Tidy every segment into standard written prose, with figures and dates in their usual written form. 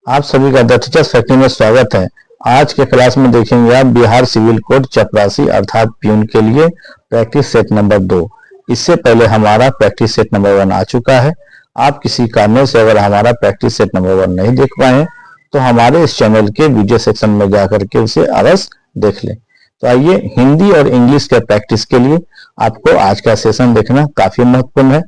आप सभी का द टीचर्स फैक्ट्री में स्वागत है। आज के क्लास में देखेंगे आप बिहार सिविल कोड चपरासी अर्थात प्यून के लिए प्रैक्टिस सेट नंबर 2। इससे पहले हमारा प्रैक्टिस सेट नंबर 1 आ चुका है। आप किसी कारणों से अगर हमारा प्रैक्टिस सेट नंबर 1 नहीं देख पाए तो हमारे इस चैनल के वीडियो सेक्शन में जाकर के उसे अवश्य देख लें। तो आइए, हिंदी और इंग्लिश के प्रैक्टिस के लिए आपको आज का सेशन देखना काफी महत्वपूर्ण है।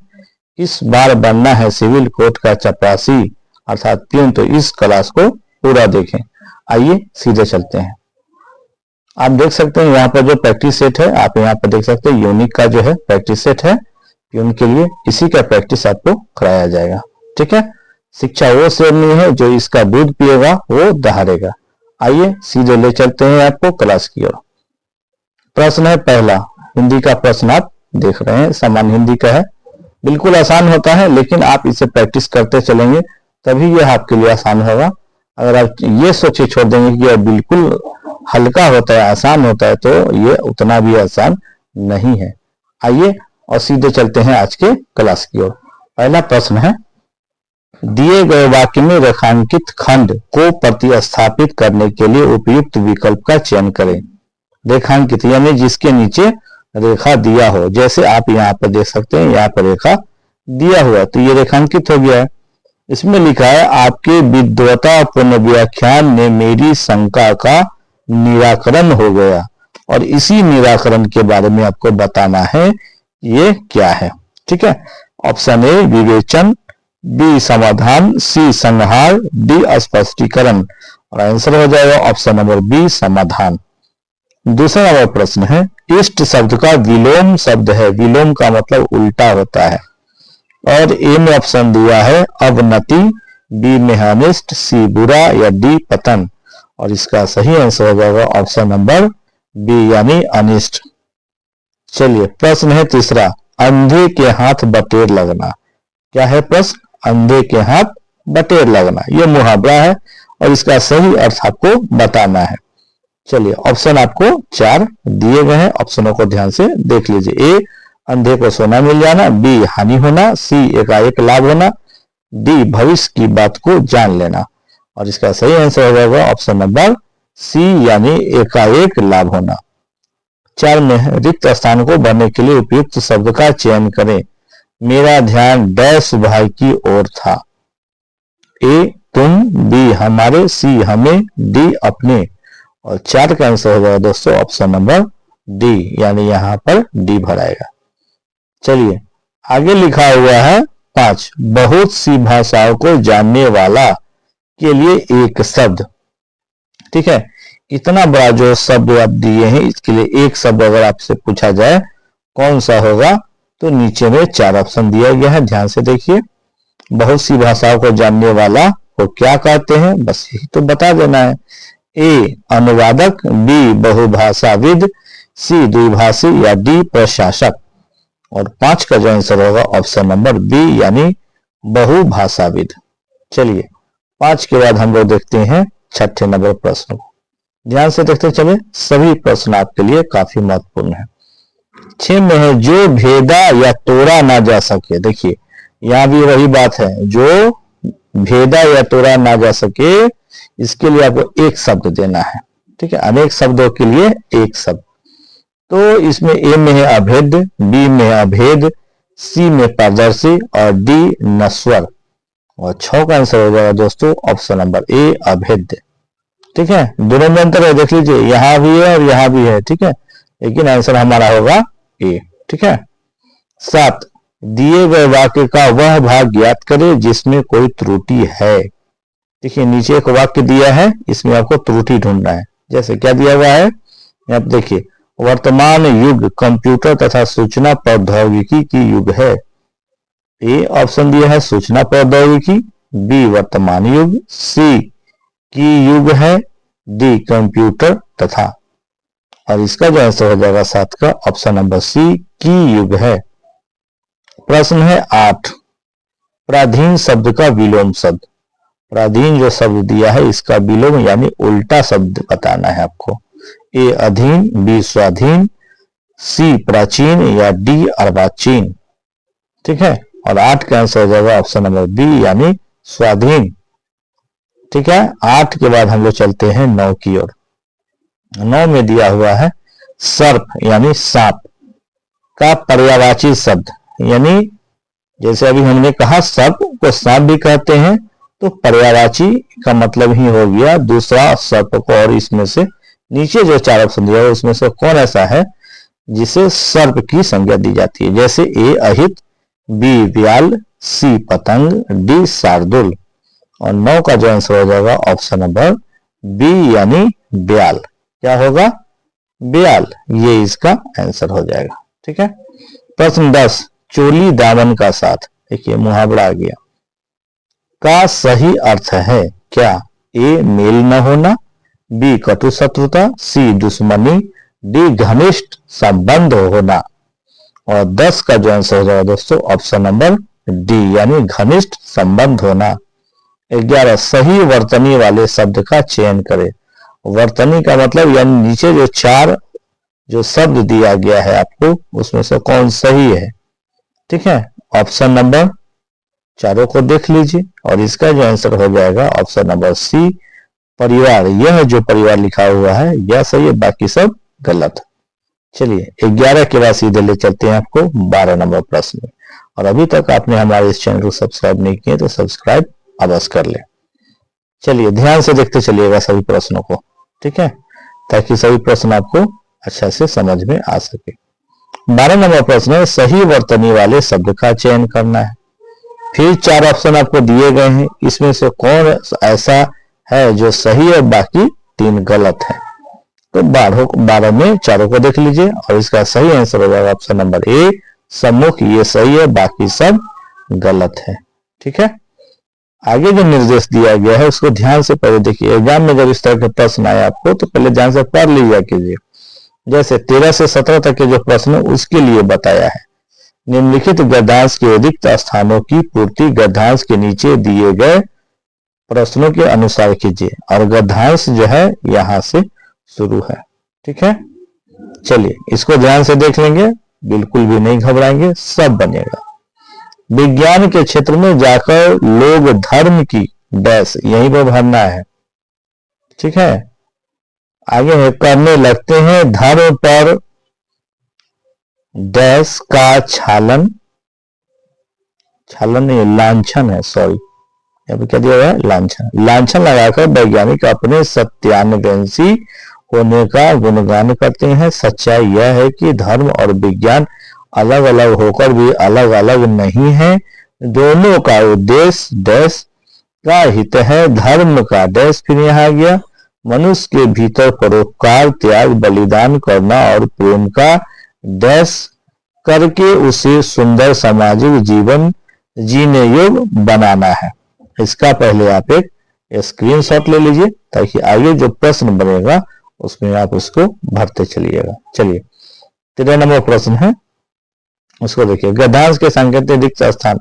इस बार बनना है सिविल कोड का चपरासी अर्थात प्यून, तो इस क्लास को पूरा देखें। आइए सीधे चलते हैं। आप देख सकते हैं यहाँ पर जो प्रैक्टिस सेट है, आप यहाँ पर देख सकते हैं यूनिक का जो है प्रैक्टिस सेट है प्यून के लिए। इसी का प्रैक्टिस आपको कराया जाएगा, ठीक है। शिक्षा वो शेरनी है जो इसका दूध पिएगा वो दहाड़ेगा। आइए सीधे ले चलते हैं आपको क्लास की ओर। प्रश्न है पहला, हिंदी का प्रश्न आप देख रहे हैं, सामान्य हिंदी का है। बिल्कुल आसान होता है, लेकिन आप इसे प्रैक्टिस करते चलेंगे तभी यह आपके लिए आसान होगा। अगर आप ये सोचे छोड़ देंगे कि यह बिल्कुल हल्का होता है, आसान होता है, तो ये उतना भी आसान नहीं है। आइए और सीधे चलते हैं आज के क्लास की ओर। पहला प्रश्न है, दिए गए वाक्य में रेखांकित खंड को प्रतिस्थापित करने के लिए उपयुक्त विकल्प का चयन करें। रेखांकित यानी जिसके नीचे रेखा दिया हो, जैसे आप यहाँ पर देख सकते हैं, यहाँ पर रेखा दिया हुआ तो ये रेखांकित हो गया है। इसमें लिखा है, आपके विद्वतापूर्ण व्याख्यान ने मेरी शंका का निराकरण हो गया, और इसी निराकरण के बारे में आपको बताना है ये क्या है, ठीक है। ऑप्शन ए विवेचन, बी समाधान, सी संहार, डी स्पष्टीकरण, और आंसर हो जाएगा ऑप्शन नंबर बी समाधान। दूसरा नंबर प्रश्न है, इष्ट शब्द का विलोम शब्द है। विलोम का मतलब उल्टा होता है, और ए में ऑप्शन दिया है अवनति, बी में अनिष्ट, सी बुरा, या डी पतन, और इसका सही आंसर हो जाएगा ऑप्शन नंबर बी यानी अनिष्ट। चलिए प्रश्न है तीसरा, अंधे के हाथ बटेर लगना। क्या है प्रश्न? अंधे के हाथ बटेर लगना। यह मुहावरा है और इसका सही अर्थ आपको बताना है। चलिए ऑप्शन आपको 4 दिए गए हैं, ऑप्शनों को ध्यान से देख लीजिए। ए अंधे को सोना मिल जाना, बी हानि होना, सी एकाएक लाभ होना, डी भविष्य की बात को जान लेना, और इसका सही आंसर हो जाएगा ऑप्शन नंबर सी यानी एकाएक लाभ होना। 4 में रिक्त स्थान को भरने के लिए उपयुक्त शब्द का चयन करें। मेरा ध्यान डैश भाई की ओर था। ए तुम, बी हमारे, सी हमें, डी अपने, और 4 का आंसर हो जाएगा दोस्तों ऑप्शन नंबर डी यानी यहाँ पर डी भराएगा। चलिए आगे लिखा हुआ है 5, बहुत सी भाषाओं को जानने वाला के लिए एक शब्द, ठीक है। इतना बड़ा जो शब्द आप दिए हैं, इसके लिए एक शब्द अगर आपसे पूछा जाए कौन सा होगा, तो नीचे में 4 ऑप्शन दिया गया है, ध्यान से देखिए। बहुत सी भाषाओं को जानने वाला को क्या कहते हैं, बस यही तो बता देना है। ए अनुवादक, बी बहुभाषाविद, सी द्विभाषी, या डी प्रशासक, और 5 का जो आंसर होगा ऑप्शन नंबर बी यानी बहुभाषाविद। चलिए 5 के बाद हम लोग देखते हैं 6ठे नंबर प्रश्न को। ध्यान से देखते चले, सभी प्रश्न आपके लिए काफी महत्वपूर्ण है। 6 में है, जो भेदा या तोड़ा ना जा सके। देखिए यहां भी वही बात है, जो भेदा या तोड़ा ना जा सके, इसके लिए आपको एक शब्द देना है, ठीक है। अनेक शब्दों के लिए एक शब्द। तो इसमें ए में है अभेद, बी में है अभेद, सी में पारदर्शी, और डी नश्वर, और 6 का आंसर हो जाएगा दोस्तों ऑप्शन नंबर ए अभेद, ठीक है। दोनों में अंतर है, देख लीजिए, यहां भी है और यहां भी है, ठीक है, लेकिन आंसर हमारा होगा ए, ठीक है। 7, दिए गए वाक्य का वह भाग ज्ञात करें जिसमें कोई त्रुटि है। देखिए नीचे एक वाक्य दिया है, इसमें आपको त्रुटि ढूंढना है। जैसे क्या दिया हुआ है, यहाँ पे देखिए, वर्तमान युग कंप्यूटर तथा सूचना प्रौद्योगिकी की युग है। ए ऑप्शन दिया है सूचना प्रौद्योगिकी, बी वर्तमान युग, सी की युग है, डी कंप्यूटर तथा, और इसका जो आंसर हो जाएगा 7 का ऑप्शन नंबर सी की युग है। प्रश्न है 8, पराधीन शब्द का विलोम शब्द। पराधीन जो शब्द दिया है इसका विलोम यानी उल्टा शब्द बताना है आपको। ए अधीन, बी स्वाधीन, सी प्राचीन, या डी अर्वाचीन, ठीक है। और 8 का आंसर हो जाएगा ऑप्शन नंबर बी यानी स्वाधीन। ठीक है। 8 के बाद हम लोग चलते हैं 9 की ओर। 9 में दिया हुआ है सर्प यानी सांप का पर्यायवाची शब्द, यानी जैसे अभी हमने कहा सर्प को सांप भी कहते हैं, तो पर्यायवाची का मतलब ही हो गया दूसरा सर्प को। और इसमें से नीचे जो 4 ऑप्शन दिया है उसमें से कौन ऐसा है जिसे सर्प की संज्ञा दी जाती है? जैसे ए अहित, बी व्याल, सी पतंग, डी शार्दुल। और 9 का जो आंसर हो जाएगा ऑप्शन नंबर बी यानी ब्याल। क्या होगा? ब्याल, ये इसका आंसर हो जाएगा। ठीक है। प्रश्न 10, चोली दामन का साथ, देखिए मुहावरा आ गया, का सही अर्थ है क्या? ए मेल न होना, बी कटु शत्रुता, सी दुश्मनी, डी घनिष्ठ संबंध होना। और 10 का जो आंसर हो जाएगा दोस्तों ऑप्शन नंबर डी यानी घनिष्ठ संबंध होना। 11, सही वर्तनी वाले शब्द का चयन करें। वर्तनी का मतलब यानी नीचे जो 4 जो शब्द दिया गया है आपको उसमें से कौन सही है? ठीक है। ऑप्शन नंबर चारों को देख लीजिए और इसका जो आंसर हो जाएगा ऑप्शन नंबर सी परिवार। यह जो परिवार लिखा हुआ है यह सही है, बाकी सब गलत। चलिए 11 के बाद सीधे ले चलते हैं आपको 12 नंबर प्रश्न में। और अभी तक आपने हमारे इस चैनल को सब्सक्राइब नहीं किए तो सब्सक्राइब अवश्य कर ले। चलिए ध्यान से देखते चलिएगा सभी प्रश्नों को, ठीक है, ताकि सभी प्रश्न आपको अच्छा से समझ में आ सके। 12 नंबर प्रश्न है सही वर्तनी वाले शब्द का चयन करना है। फिर 4 ऑप्शन आपको दिए गए हैं, इसमें से कौन ऐसा है जो सही है, बाकी 3 गलत है। तो 12 में चारों को देख लीजिए और इसका सही आंसर हो जाएगा ऑप्शन नंबर ए सम्मुख, ये सही है, बाकी सब गलत है। ठीक है। आगे जो निर्देश दिया गया है उसको ध्यान से पहले देखिए। एग्जाम में जब इस तरह के प्रश्न आए आपको तो पहले ध्यान से पढ़ लीजिए कीजिए। जैसे 13 से 17 तक के जो प्रश्न उसके लिए बताया है, निम्नलिखित गद्यांश के रिक्त स्थानों की पूर्ति गद्यांश के नीचे दिए गए प्रश्नों के अनुसार कीजिए। और गद्यांश जो है यहां से शुरू है। ठीक है। चलिए इसको ध्यान से देख लेंगे, बिल्कुल भी नहीं घबराएंगे, सब बनेगा। विज्ञान के क्षेत्र में जाकर लोग धर्म की डैश यहीं पर भरना है। ठीक है। आगे है करने लगते हैं धर्म पर डैश का छालन, छालन नहीं लांछन है, सॉरी यहाँ पे क्या दिया हुआ है लांछन, लांछन लगाकर वैज्ञानिक अपने सत्यान्वेषी होने का गुणगान करते हैं। सच्चाई यह है कि धर्म और विज्ञान अलग अलग होकर भी अलग अलग नहीं है, दोनों का उद्देश्य डैश का हित है। धर्म का डैश फिर यहाँ आ गया, मनुष्य के भीतर परोपकार, त्याग, बलिदान करना और प्रेम का डैश करके उसे सुंदर सामाजिक जीवन जीने योग्य बनाना है। इसका पहले आप एक स्क्रीनशॉट ले लीजिए ताकि आगे जो प्रश्न बनेगा उसमें आप उसको भरते चलिएगा। चलिए 13 नंबर प्रश्न है, उसको देखिए। गद्यांश के संकेत रिक्त स्थान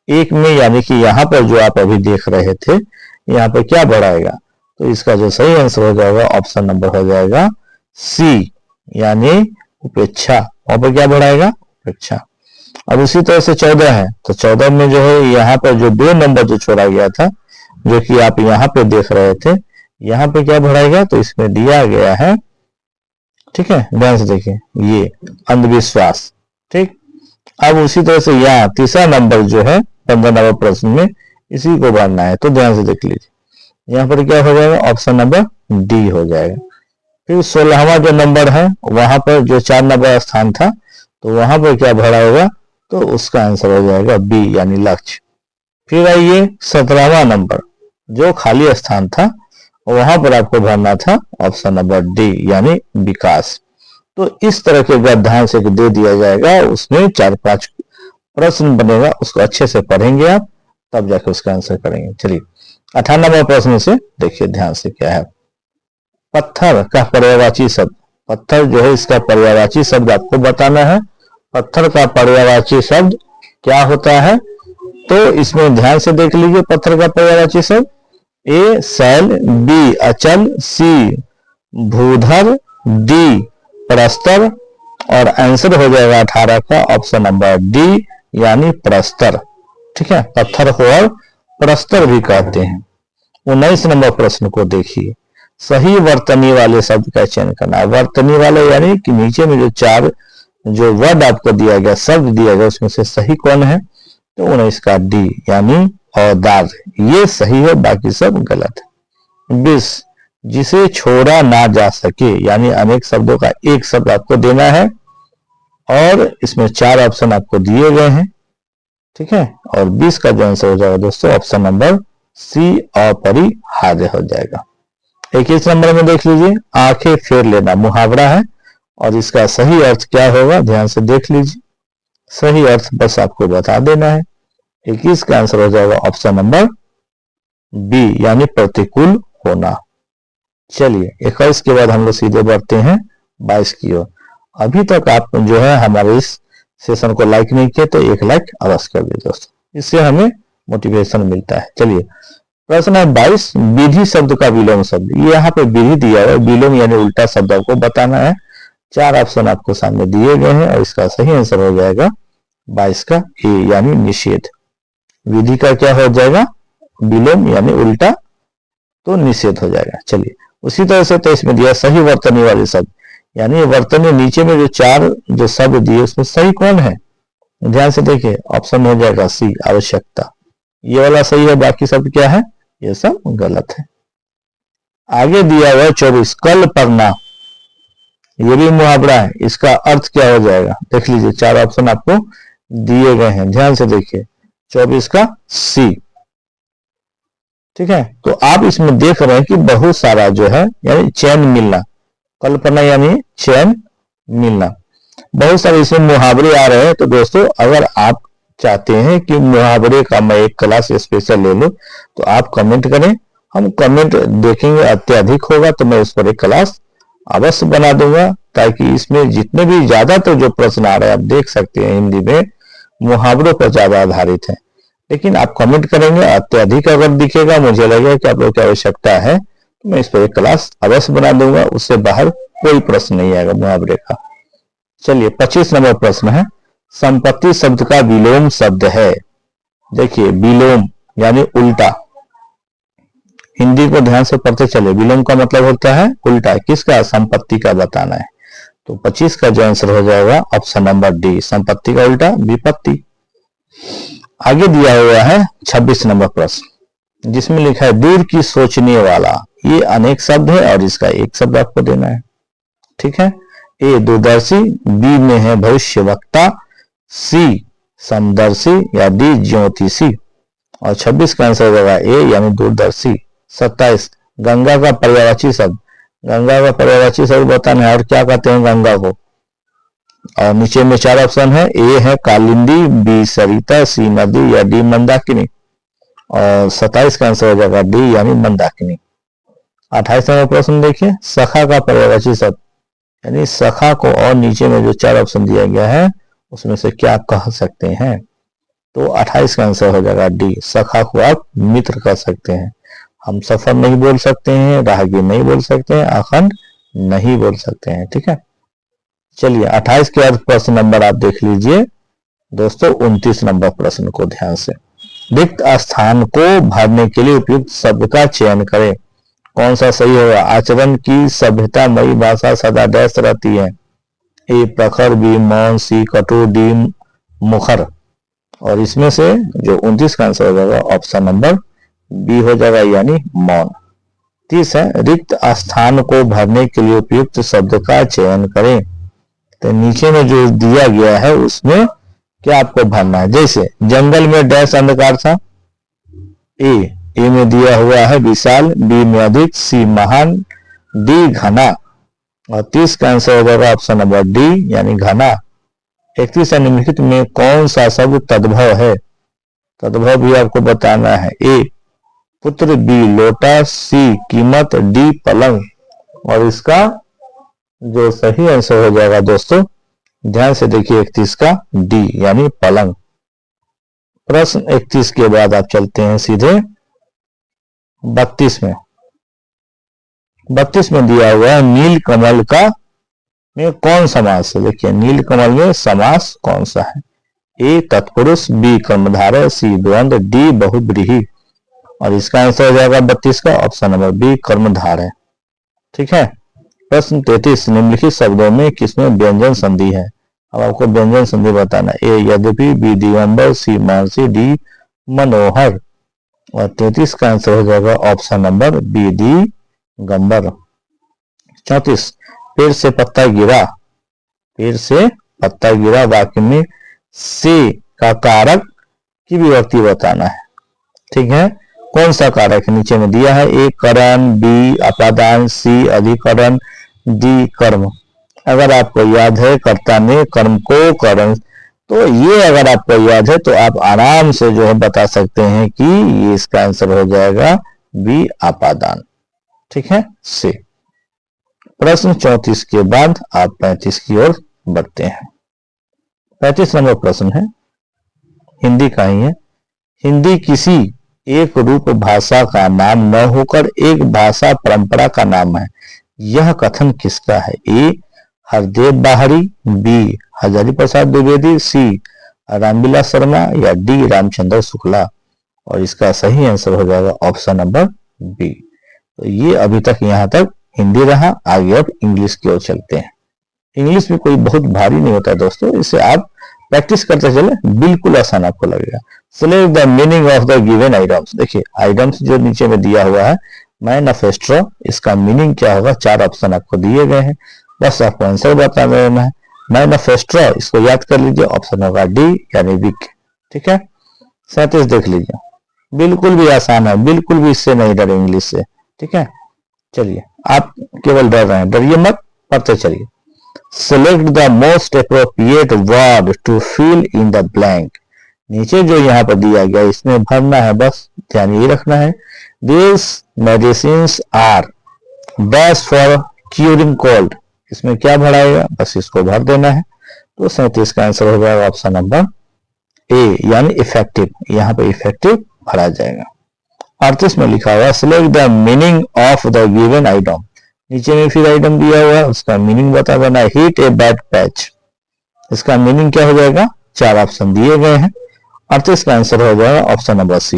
एक में यानी कि यहाँ पर जो आप अभी देख रहे थे यहाँ पर क्या बढ़ाएगा, तो इसका जो सही आंसर हो जाएगा ऑप्शन नंबर हो जाएगा सी यानी उपेक्षा। वहां पर क्या बढ़ाएगा उपेक्षा। अब उसी तरह से 14 है, तो 14 में जो है यहाँ पर जो 2 नंबर जो छोड़ा गया था जो कि आप यहाँ पे देख रहे थे, यहाँ पे क्या बढ़ाएगा, तो इसमें दिया गया है, ठीक है, ध्यान से देखिए, ये अंधविश्वास। ठीक। अब उसी तरह से यहाँ तीसरा नंबर जो है 15 नंबर प्रश्न में इसी को भरना है, तो ध्यान से देख लीजिए। यहाँ पर क्या हो जाएगा ऑप्शन नंबर डी हो जाएगा। फिर 16वां जो नंबर है वहां पर जो 4 नंबर स्थान था तो वहां पर क्या भरा होगा, तो उसका आंसर हो जाएगा बी यानी लक्ष्य। फिर आइए 17वां नंबर जो खाली स्थान था वहां पर आपको भरना था ऑप्शन नंबर डी यानी विकास। तो इस तरह के गद्यांश एक दे दिया जाएगा, उसमें 4-5 प्रश्न बनेगा, उसको अच्छे से पढ़ेंगे आप तब जाके उसका आंसर करेंगे। चलिए 18 नंबर प्रश्न से देखिए ध्यान से क्या है। पत्थर का पर्यायवाची शब्द, पत्थर जो है इसका पर्यायवाची शब्द आपको बताना है। पत्थर का पर्यायवाची शब्द क्या होता है, तो इसमें ध्यान से देख लीजिए। पत्थर का पर्यायवाची शब्द ए शैल, बी अचल, सी भूधर, डी प्रस्तर। और आंसर हो जाएगा 18 का ऑप्शन नंबर डी यानी प्रस्तर। ठीक है, पत्थर को और प्रस्तर भी कहते हैं। 19 नंबर प्रश्न को देखिए, सही वर्तनी वाले शब्द का चयन करना है। वर्तनी वाले यानी कि नीचे में जो चार जो वर्ड आपको दिया गया, शब्द दिया गया, उसमें से सही कौन है? तो 19 का डी यानी औदार, ये सही है, बाकी सब गलत है। 20 जिसे छोड़ा ना जा सके, यानी अनेक शब्दों का एक शब्द आपको देना है और इसमें 4 ऑप्शन आपको दिए गए हैं, ठीक है। और 20 का जो आंसर हो जाएगा दोस्तों ऑप्शन नंबर सी अपरिहार्य हो जाएगा। 21 नंबर में देख लीजिए, आंखें फेर लेना मुहावरा है और इसका सही अर्थ क्या होगा, ध्यान से देख लीजिए। सही अर्थ बस आपको बता देना है। 21 का आंसर हो जाएगा ऑप्शन नंबर बी यानी प्रतिकूल होना। चलिए 21 के बाद हम लोग सीधे बढ़ते हैं 22 की ओर। अभी तक आप जो है हमारे इस सेशन को लाइक नहीं किए तो एक लाइक अवश्य कर दीजिए दोस्तों, इससे हमें मोटिवेशन मिलता है। चलिए प्रश्न है 22, विधि शब्द का विलोम शब्द। ये यहाँ पे विधि दिया है, विलोम यानी उल्टा शब्द आपको बताना है। 4 ऑप्शन आपको सामने दिए गए हैं और इसका सही आंसर हो जाएगा 22 का ए यानी निषेध। विधि का क्या हो जाएगा? विलोम यानी उल्टा, तो निषेध हो जाएगा। चलिए उसी तरह से तो इसमें दिया सही वर्तनी वाले शब्द, यानी वर्तनी नीचे में जो 4 जो शब्द दिए उसमें सही कौन है? ध्यान से देखिए, ऑप्शन हो जाएगा सी आवश्यकता, ये वाला सही है, बाकी सब क्या है? ये सब गलत है। आगे दिया हुआ 24 कल पढ़ना, ये भी मुहावरा है, इसका अर्थ क्या हो जाएगा? देख लीजिए 4 ऑप्शन आपको दिए गए हैं, ध्यान से देखिए। 24 का सी, ठीक है। तो आप इसमें देख रहे हैं कि बहुत सारा जो है यानी चैन मिलना, कल्पना यानी चैन मिलना, बहुत सारे इसमें मुहावरे आ रहे हैं। तो दोस्तों अगर आप चाहते हैं कि मुहावरे का मैं एक क्लास स्पेशल ले लूं तो आप कमेंट करें, हम कमेंट देखेंगे, अत्यधिक होगा तो मैं उस पर एक क्लास अवश्य बना दूंगा, ताकि इसमें जितने भी ज्यादातर जो प्रश्न आ रहे हैं आप देख सकते हैं हिंदी में मुहावरों पर ज्यादा आधारित है। लेकिन आप कमेंट करेंगे, अत्यधिक अगर दिखेगा, मुझे लगेगा कि आप लोग की आवश्यकता है, तो मैं इस पर एक क्लास अवश्य बना दूंगा, उससे बाहर कोई प्रश्न नहीं आएगा मुहावरे का। चलिए 25 नंबर प्रश्न है, संपत्ति शब्द का विलोम शब्द है। देखिए विलोम यानी उल्टा, हिंदी को ध्यान से पढ़ते चले। विलोम का मतलब होता है उल्टा, किसका? संपत्ति का बताना है। तो 25 का जो आंसर हो जाएगा ऑप्शन नंबर डी, संपत्ति का उल्टा विपत्ति। आगे दिया हुआ है 26 नंबर प्रश्न, जिसमें लिखा है दूर की सोचने वाला। ये अनेक शब्द है और इसका एक शब्द आपको देना है, ठीक है। ए दूरदर्शी, बी में है भविष्यवक्ता, सी समदर्शी या डी ज्योतिषी। और 26 का आंसर होगा ए यानी दूरदर्शी। 27 गंगा का पर्यायवाची शब्द, गंगा का पर्यायवाची शब्द बताना है और क्या कहते हैं गंगा को। और नीचे में 4 ऑप्शन है, ए है कालिंदी, बी सरिता, सी नदी या डी मंदाकिनी। और 27 का आंसर हो जाएगा डी यानी मंदाकिनी। 28 नंबर प्रश्न देखिए, सखा का पर्यायवाची शब्द यानी सखा को, और नीचे में जो 4 ऑप्शन दिया गया है उसमें से क्या कह सकते हैं? तो 28 का आंसर हो जाएगा डी, सखा को आप मित्र कह सकते हैं। हम सफर नहीं बोल सकते हैं, राहगीर नहीं बोल सकते हैं, अखंड नहीं बोल सकते हैं, ठीक है। चलिए 28 के अर्थ प्रश्न नंबर आप देख लीजिए दोस्तों 29 नंबर प्रश्न को ध्यान से। रिक्त स्थान को भरने के लिए उपयुक्त शब्द का चयन करें। कौन सा सही होगा? आचरण की सभ्यतामयी भाषा सदा डैश रहती है। ए प्रखर, बी मौन, सी कटु, डी मुखर। और इसमें से जो 29 का आंसर हो जाएगा ऑप्शन नंबर बी हो जाएगा यानी मौन। 30 है, रिक्त स्थान को भरने के लिए उपयुक्त शब्द का चयन करें। तो नीचे में जो दिया गया है उसमें क्या आपको भरना है? जैसे जंगल में डैश अंधकार था, ए में दिया हुआ है विशाल, बी में अधिक, सी महान, डी घना। और 30 का आंसर हो जाएगा ऑप्शन नंबर डी यानी घना। 31 निम्नलिखित में कौन सा शब्द तद्भव है? तद्भव भी आपको बताना है। ए पुत्र, बी लोटा, सी कीमत, डी पलंग। और इसका जो सही आंसर हो जाएगा दोस्तों ध्यान से देखिए 31 का डी यानी पलंग। प्रश्न 31 के बाद आप चलते हैं सीधे 32 में। 32 में दिया हुआ है नील कमल का में कौन समास है? देखिए नील कमल में समास कौन सा है? ए तत्पुरुष, बी कर्मधारय, सी द्वंद्व, डी बहुब्रीहि। और इसका आंसर हो जाएगा 32 का ऑप्शन नंबर बी कर्मधार है। ठीक है। प्रश्न 33 निम्नलिखित शब्दों में किसमें व्यंजन संधि है। अब आपको व्यंजन संधि बताना। ए यद्यपि, बी दिगंबर, सी मानसी, डी मनोहर। और 33 का आंसर हो जाएगा ऑप्शन नंबर बी दिगंबर। 34 पेड़ से पत्ता गिरा, पेड़ से पत्ता गिरा वाक्य में से का कारक की विभक्ति बताना है। ठीक है। कौन सा कारक नीचे में दिया है। ए करण, बी अपादान, सी अधिकरण, डी कर्म। अगर आपको याद है कर्ता ने कर्म को करण, तो ये अगर आपको याद है तो आप आराम से जो है बता सकते हैं कि ये इसका आंसर हो जाएगा बी अपादान। ठीक है। सी। प्रश्न 34 के बाद आप 35 की ओर बढ़ते हैं। 35 नंबर प्रश्न है, हिंदी का ही है। हिंदी किसी एक रूप भाषा का नाम न होकर एक भाषा परंपरा का नाम है। यह कथन किसका है। ए हरदेव बाहरी, बी हजारी प्रसाद द्विवेदी, सी रामविलास शर्मा या डी रामचंद्र शुक्ला। और इसका सही आंसर हो जाएगा ऑप्शन नंबर बी। तो ये अभी तक यहां तक हिंदी रहा। आगे अब इंग्लिश की ओर चलते हैं। इंग्लिश में कोई बहुत भारी नहीं होता है दोस्तों, इसे आप प्रैक्टिस करते चले, बिल्कुल आसान आपको लगेगा। Select the meaning of the given items. देखिए आइटम्स जो नीचे में दिया हुआ है मैनिफेस्टो, इसका मीनिंग क्या होगा। 4 ऑप्शन आपको दिए गए हैं, बस आपको आंसर बता देना है। मैनिफेस्टो इसको याद कर लीजिए, ऑप्शन होगा डी यानी वीक। ठीक है। 37 देख लीजिए, बिल्कुल भी आसान है, बिल्कुल भी इससे नहीं डरे इंग्लिश से। ठीक है। चलिए आप केवल डर रहे हैं, डरिए मत, पढ़ते चलिए। Select the most appropriate word to fill in the blank। नीचे जो यहाँ पर दिया गया इसमें भरना है, बस ध्यान ये रखना है। These medicines are best for curing cold। इसमें क्या भराएगा, बस इसको भर देना है। तो 37 का आंसर हो जाएगा ऑप्शन नंबर ए यानी इफेक्टिव। यहाँ पे इफेक्टिव भरा जाएगा। 38 में लिखा हुआ select the meaning of the given item. नीचे में फिर आइटम दिया हुआ है, उसका मीनिंग बता देना। हिट ए बैड पैच, इसका मीनिंग क्या हो जाएगा। 4 ऑप्शन दिए गए हैं। 38 का आंसर हो जाएगा ऑप्शन नंबर सी।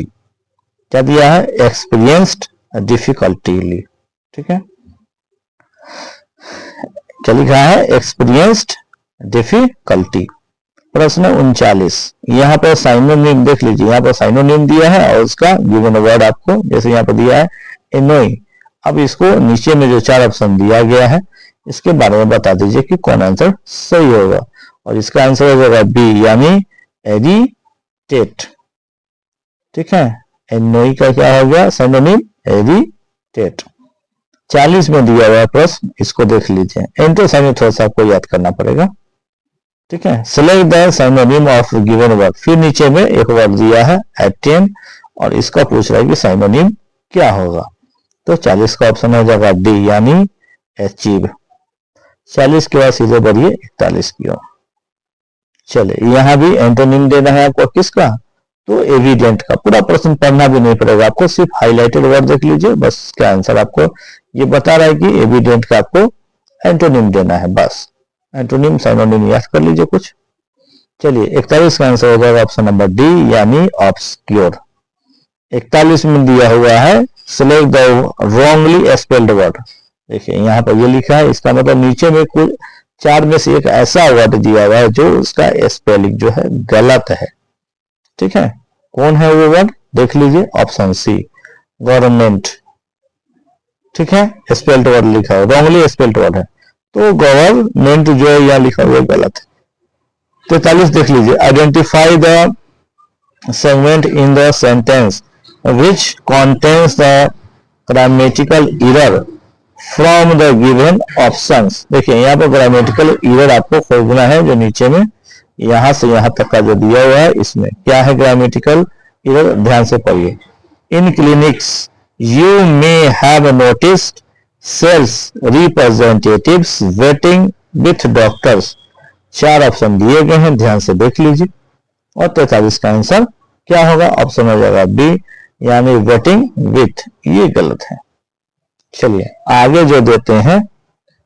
क्या दिया है, एक्सपीरियंस्ड डिफिकल्टीली। ठीक है। क्या लिखा है, एक्सपीरियंस्ड डिफिकल्टी। प्रश्न 39, यहाँ पर साइनोनिम देख लीजिए। यहाँ पर साइनोनिम दिया है और उसका गिवन वर्ड आपको जैसे यहाँ पर दिया है एनोई। अब इसको नीचे में जो 4 ऑप्शन दिया गया है इसके बारे में बता दीजिए कि कौन आंसर सही होगा। और इसका आंसर हो जाएगा बी यानी एरिटेट। ठीक है। एनोई का क्या हो गया, साइनोनिम एरिटेट। 40 में दिया हुआ प्रश्न, इसको देख लीजिए। एंटोसाइनिम थोड़ा सा आपको याद करना पड़ेगा। ठीक है। Select the synonym of given word. फिर नीचे में एक वर्ड दिया है एटेन और इसका पूछ रहा है कि साइनोनिम क्या होगा। तो 40 का ऑप्शन हो जाएगा डी यानी अचीव। 40 के बाद सीधे बढ़िए 41 की ओर। चलिए यहां भी एंटोनिम देना है आपको किसका, तो एविडेंट का। पूरा प्रश्न पढ़ना भी नहीं पड़ेगा आपको, सिर्फ हाईलाइटेड वर्ड देख लीजिए, बस इसका आंसर आपको ये बता रहा है कि एविडेंट का आपको एंटोनिम देना है। बस एंटोनिम साइनोनिम याद कर लीजिए कुछ। चलिए 41 का आंसर हो जाएगा ऑप्शन नंबर डी यानी ऑब्सक्योर। 41 में दिया हुआ है select the wrongly spelled word. देखिए यहाँ पर ये लिखा है, इसका मतलब नीचे में कुल 4 में से एक ऐसा वर्ड दिया हुआ है जो उसका स्पेलिंग जो है गलत है। ठीक है। कौन है वो वर्ड, देख लीजिए ऑप्शन सी गवर्नमेंट। ठीक है। स्पेल्ड वर्ड लिखा है, रॉन्गली स्पेल्ड वर्ड है, तो गवर्नमेंट जो है यहाँ लिखा हुआ है गलत है। 43 देख लीजिए, identify the segment in the sentence which contains the grammatical error from the given options। देखिए यहाँ पर ग्रामेटिकल एरर आपको खोजना है जो नीचे में यहां से यहां तक का जो दिया हुआ है इसमें क्या है ग्रामेटिकल एरर, ध्यान से पढ़िए। In clinics you may have noticed sales representatives waiting with doctors. 4 option दिए गए हैं, ध्यान से देख लीजिए। और 43 का आंसर क्या होगा, ऑप्शन हो जाएगा बी यानी वेटिंग विथ, ये गलत है। चलिए आगे जो देते हैं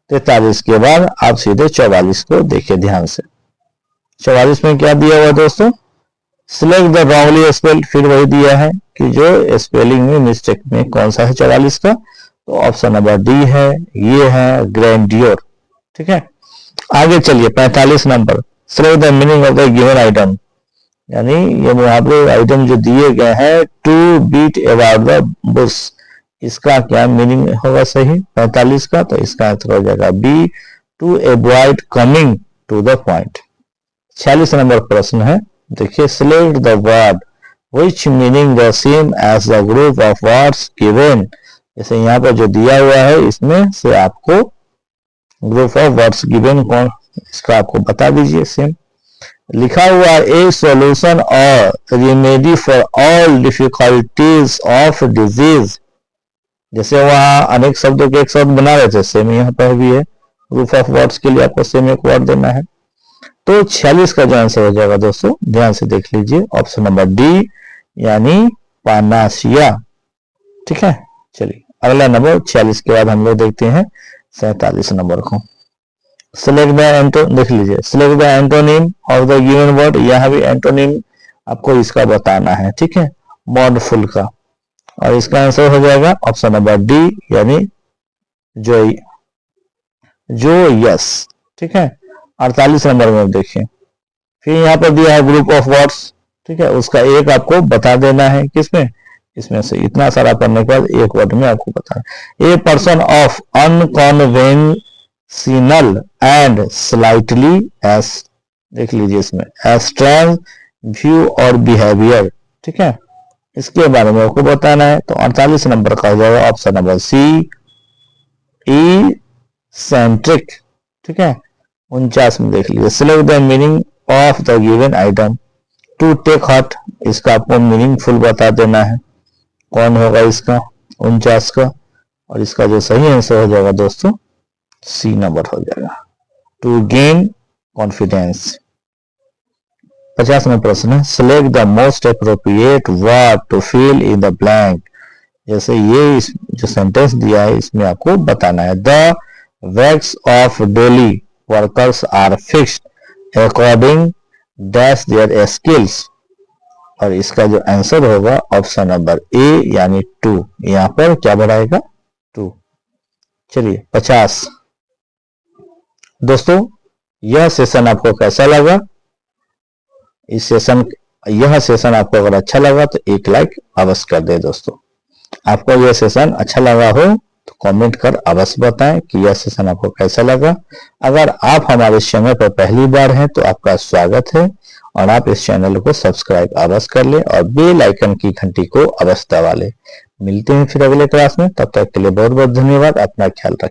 43 के बाद आप सीधे 44 को देखिए ध्यान से। 44 में क्या दिया हुआ दोस्तों, सिलेक्ट द रॉन्गली स्पेल्ड, फिर वही दिया है कि जो स्पेलिंग में मिस्टेक में कौन सा है 44 का, तो ऑप्शन नंबर डी है, ये है ग्रैंडियर। ठीक है, आगे चलिए 45 number, select the meaning of the given item, यानी ये वहां पे आइटम जो दिए गए हैं to beat about the bush, इसका क्या मीनिंग होगा सही 45 का, तो इसका आंसर हो जाएगा B, to avoid coming to the point. 46 number प्रश्न है, देखिए select the word which meaning the same as the group of words given, जैसे यहाँ पर जो दिया हुआ है इसमें से आपको ग्रुप ऑफ वर्ड्स गिवन कौन, इसका आपको बता दीजिए सेम। लिखा हुआ ए सॉल्यूशन और remedy for all difficulties of disease, जैसे वहां अनेक शब्दों के एक शब्द बना रहे थे, सेम यहाँ पर भी है, ग्रुप ऑफ वर्ड्स के लिए आपको सेम एक वर्ड देना है। तो 46 का जो आंसर हो जाएगा दोस्तों ध्यान से देख लीजिए, ऑप्शन नंबर डी यानी पानासिया। ठीक है, चलिए अगला नंबर 46 के बाद हम लोग देखते हैं 47 नंबर को। सिलेक्ट द एंटोनिम, देख लीजिए, select the antonym of the given word, यहाँ भी एंटोनिम आपको इसका बताना है। ठीक है, मॉडफुल का, और इसका आंसर हो जाएगा ऑप्शन नंबर डी यानी जो यस। ठीक है, 48 नंबर में देखिए, फिर यहाँ पर दिया है ग्रुप ऑफ वर्ड्स। ठीक है, उसका एक आपको बता देना है, किसमें, इसमें से इतना सारा पढ़ने के बाद एक वर्ड में आपको बताना। A person of unconventional and slightly S, देख लीजिए इसमें स्ट्रेंज व्यू और बिहेवियर। ठीक है, इसके बारे में आपको बताना है, तो 48 नंबर का हो जाएगा option number C, eccentric. ठीक है, 49 में देख लीजिए, select the meaning of the given item, to take heart, इसका आपको मीनिंग फुल बता देना है, कौन होगा इसका 49 का, और इसका जो सही आंसर हो जाएगा दोस्तों सी नंबर हो जाएगा, टू गेन कॉन्फिडेंस। 50 नंबर प्रश्न है, select the most appropriate word to fill in the blank, जैसे ये जो सेंटेंस दिया है इसमें आपको बताना है, the wages of daily workers are fixed according dash their skills, और इसका जो आंसर होगा ऑप्शन नंबर ए यानी 2, यहां पर क्या बढ़ाएगा 2। चलिए 50 दोस्तों, यह सेशन आपको कैसा लगा, यह सेशन आपको अगर अच्छा लगा तो एक लाइक अवश्य कर दे। दोस्तों आपको यह सेशन अच्छा लगा हो तो कमेंट कर अवश्य बताएं कि यह सेशन आपको कैसा लगा। अगर आप हमारे चैनल पर पहली बार हैं तो आपका स्वागत है, और आप इस चैनल को सब्सक्राइब अवश्य कर ले और बेल आइकन की घंटी को अवश्य दबा ले। मिलते हैं फिर अगले क्लास में, तब तक के लिए बहुत बहुत धन्यवाद, अपना ख्याल रखें।